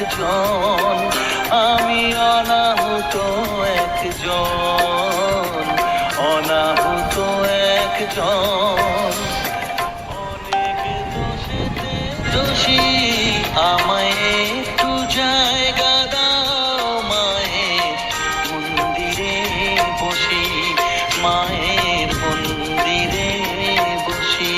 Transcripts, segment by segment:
একজন, আমি অনাহুত একজন, অনাহুত একজন। অনেক দোষেতে দোষী, আমায় একটু জায়গা দাও মায়ের মন্দিরে বসি, মায়ের মন্দিরে বসি।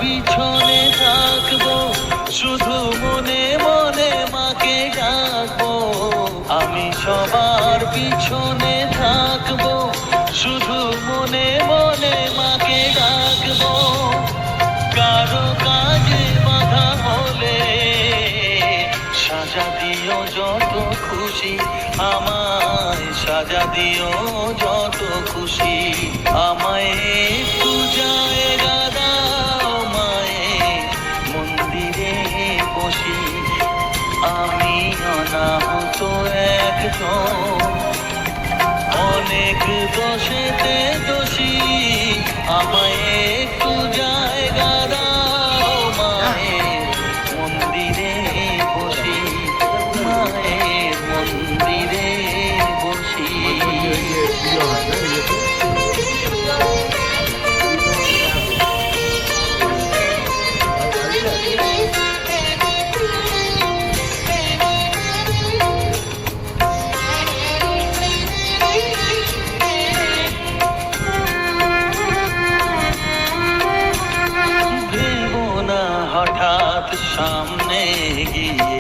পিছনে থাকবো, শুধু মনে মনে মাকে ডাকবো। আমি সবার পিছনে থাকবো, শুধু মনে মনে মাকে ডাকবো। কারো কাজে বাধা হলে সাজা দিও যত খুশি, আমায় সাজা দিও যত খুশি। আমায় একটু জায়গা দাও মায়ের মন্দিরে বসি, আমি অনাহুত একজন, অনেক দোষেতে দোষী। আমায় একটু জায়গা দাও মায়ের মন্দিরে বসি, মায়ের মন্দিরে বসি। হঠাৎ সামনে গিয়ে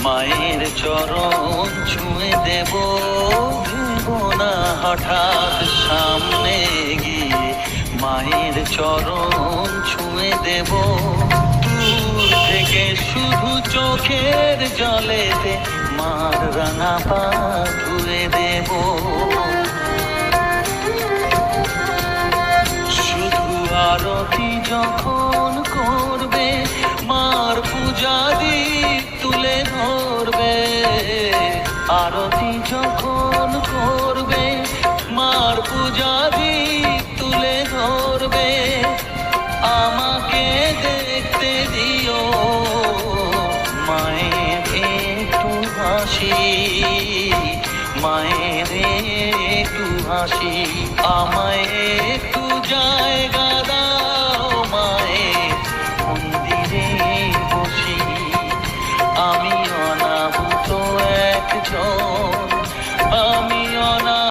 মায়ের চরণ ছুঁয়ে দেব, ভেবো না হঠাৎ সামনে গিয়ে মায়ের চরণ ছুঁয়ে দেব। দূর থেকে শুধু চোখের জলেতে মার রাঙা পা ধুয়ে দেব। শুধু আরতি যখন করবে, মার পূজা দীপ তুলে ধরবে। আরতি যখন করবে, মার পূজা দীপ তুলে ধরবে। আমাকে দেখতে দিও মায়ের একটু হাসি, মায়ের একটু হাসি। আমায়